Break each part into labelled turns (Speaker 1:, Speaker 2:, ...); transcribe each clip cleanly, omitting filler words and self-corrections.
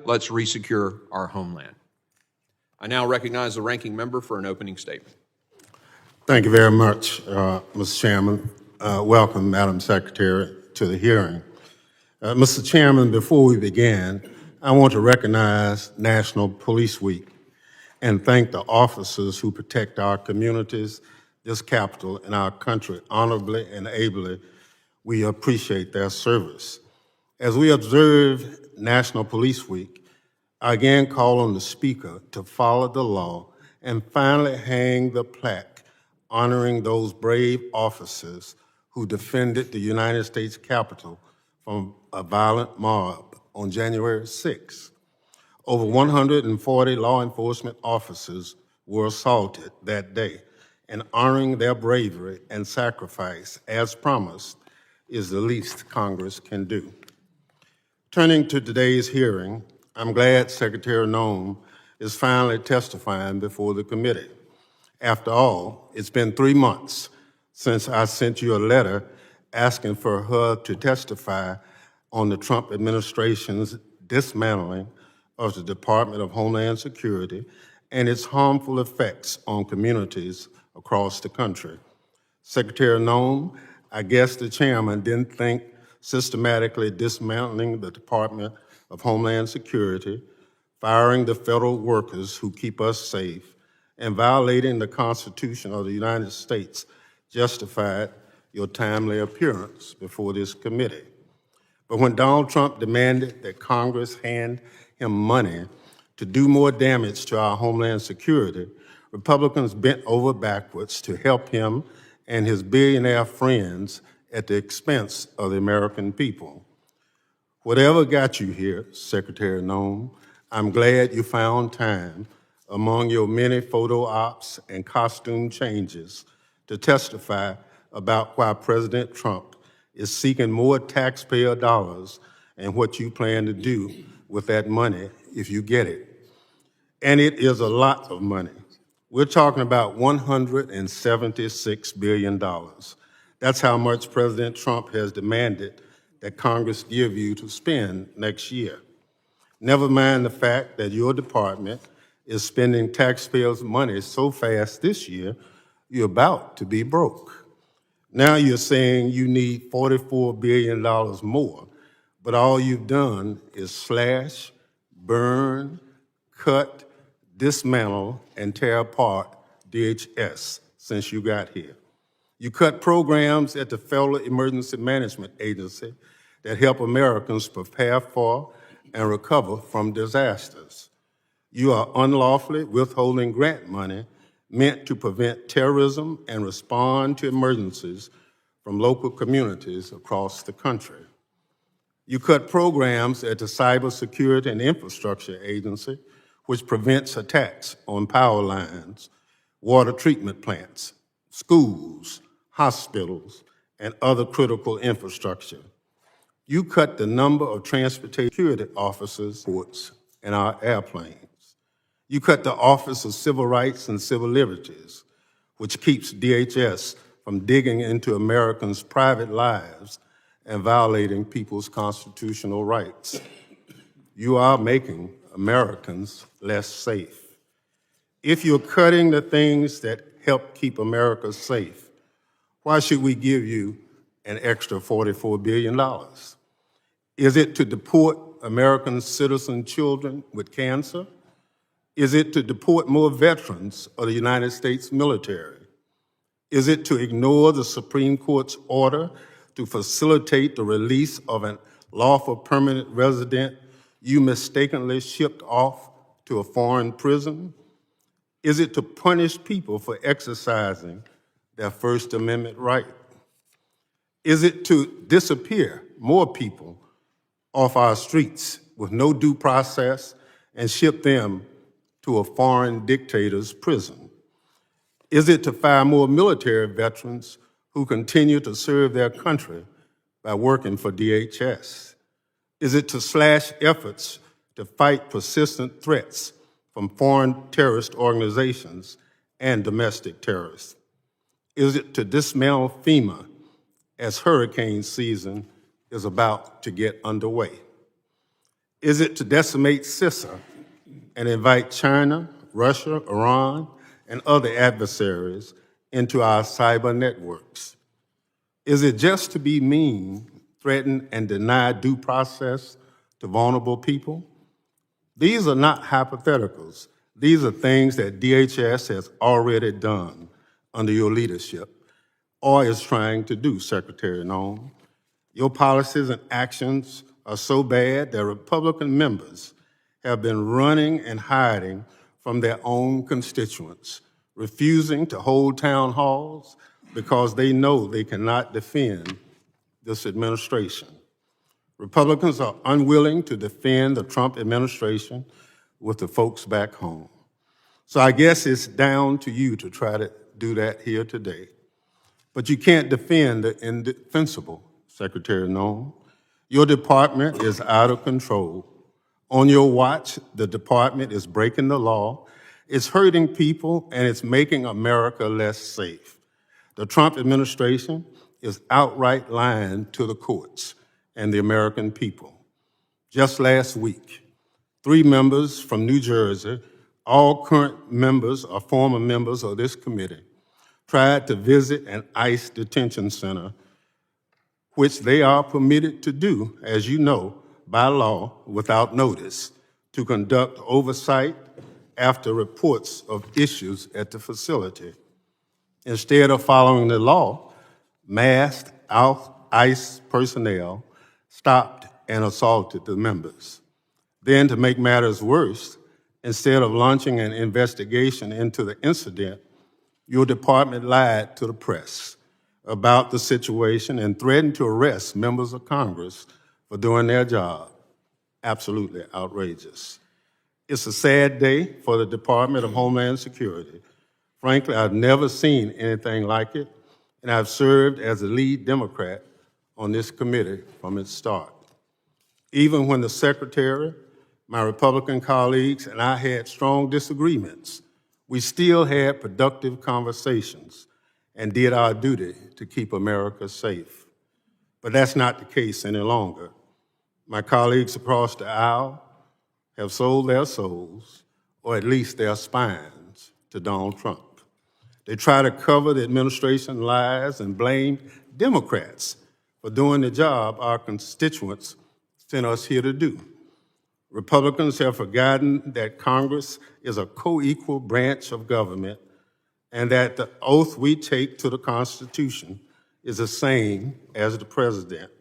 Speaker 1: let's resecure our homeland. I now recognize the ranking member for an opening statement.
Speaker 2: Thank you very much, Mr. Chairman. Welcome, Madam Secretary, to the hearing. Mr. Chairman, before we begin, I want to recognize National Police Week and thank the officers who protect our communities, this capital, and our country honorably and ably. We appreciate their service. As we observe National Police Week, I again call on the Speaker to follow the law and finally hang the plaque honoring those brave officers who defended the United States Capitol from a violent mob on January 6th. Over 140 law enforcement officers were assaulted that day, and honoring their bravery and sacrifice, as promised, is the least Congress can do. Turning to today's hearing, I'm glad Secretary Noem is finally testifying before the committee. After all, it's been 3 months since I sent you a letter asking for her to testify on the Trump administration's dismantling of the Department of Homeland Security and its harmful effects on communities across the country. Secretary Noem, I guess the chairman didn't think systematically dismantling the Department of Homeland Security, firing the federal workers who keep us safe, and violating the Constitution of the United States justified your timely appearance before this committee. But when Donald Trump demanded that Congress hand him money to do more damage to our Homeland Security, Republicans bent over backwards to help him and his billionaire friends at the expense of the American people. Whatever got you here, Secretary Noem, I'm glad you found time among your many photo ops and costume changes to testify about why President Trump is seeking more taxpayer dollars and what you plan to do with that money if you get it. And it is a lot of money. We're talking about $176 billion. That's how much President Trump has demanded that Congress give you to spend next year. Never mind the fact that your department is spending taxpayers' money so fast this year, you're about to be broke. Now you're saying you need $44 billion more, but all you've done is slash, burn, cut, dismantle, and tear apart DHS since you got here. You cut programs at the Federal Emergency Management Agency that help Americans prepare for and recover from disasters. You are unlawfully withholding grant money meant to prevent terrorism and respond to emergencies from local communities across the country. You cut programs at the Cybersecurity and Infrastructure Agency, which prevents attacks on power lines, water treatment plants, schools, hospitals, and other critical infrastructure. You cut the number of transportation security officers in our airplanes. You cut the Office of Civil Rights and Civil Liberties, which keeps DHS from digging into Americans' private lives and violating people's constitutional rights. You are making Americans less safe. If you're cutting the things that help keep America safe, why should we give you an extra $44 billion? Is it to deport American citizen children with cancer? Is it to deport more veterans of the United States military? Is it to ignore the Supreme Court's order to facilitate the release of a lawful permanent resident you mistakenly shipped off to a foreign prison? Is it to punish people for exercising their First Amendment right? Is it to disappear more people off our streets with no due process and ship them to a foreign dictator's prison? Is it to fire more military veterans who continue to serve their country by working for DHS? Is it to slash efforts to fight persistent threats from foreign terrorist organizations and domestic terrorists? Is it to dismantle FEMA as hurricane season is about to get underway? Is it to decimate CISA and invite China, Russia, Iran, and other adversaries into our cyber networks? Is it just to be mean, threaten, and deny due process to vulnerable people? These are not hypotheticals. These are things that DHS has already done under your leadership or is trying to do, Secretary Noem. Your policies and actions are so bad that Republican members have been running and hiding from their own constituents, refusing to hold town halls because they know they cannot defend this administration. Republicans are unwilling to defend the Trump administration with the folks back home. So I guess it's down to you to try to do that here today. But you can't defend the indefensible, Secretary Noem. Your department is out of control. On your watch, the department is breaking the law, it's hurting people, and it's making America less safe. The Trump administration is outright lying to the courts and the American people. Just last week, 3 members from New Jersey, all current members or former members of this committee, tried to visit an ICE detention center, which they are permitted to do, as you know, by law, without notice, to conduct oversight after reports of issues at the facility. Instead of following the law, masked ICE personnel stopped and assaulted the members. Then, to make matters worse, instead of launching an investigation into the incident, your department lied to the press about the situation and threatened to arrest members of Congress for doing their job. Absolutely outrageous. It's a sad day for the Department of Homeland Security. Frankly, I've never seen anything like it, and I've served as the lead Democrat on this committee from its start. Even when the Secretary, my Republican colleagues, and I had strong disagreements, we still had productive conversations and did our duty to keep America safe. But that's not the case any longer. My colleagues across the aisle have sold their souls, or at least their spines, to Donald Trump. They try to cover the administration lies and blame Democrats for doing the job our constituents sent us here to do. Republicans have forgotten that Congress is a co-equal branch of government and that the oath we take to the Constitution is the same as the president.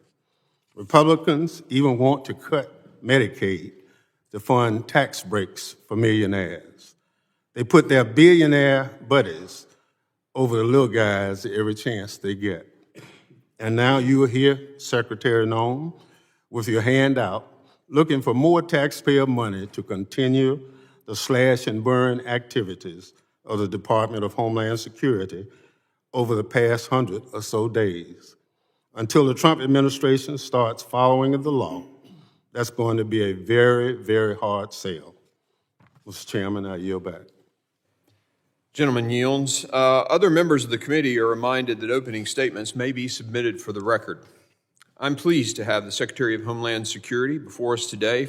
Speaker 2: Republicans even want to cut Medicaid to fund tax breaks for millionaires. They put their billionaire buddies over the little guys every chance they get. And now you are here, Secretary Noem, with your hand out, looking for more taxpayer money to continue the slash and burn activities of the Department of Homeland Security over the past 100 or so days. Until the Trump administration starts following the law, that's going to be a very, very hard sell. Mr. Chairman, I yield back.
Speaker 1: Gentleman yields. Other members of the committee are reminded that opening statements may be submitted for the record. I'm pleased to have the Secretary of Homeland Security before us today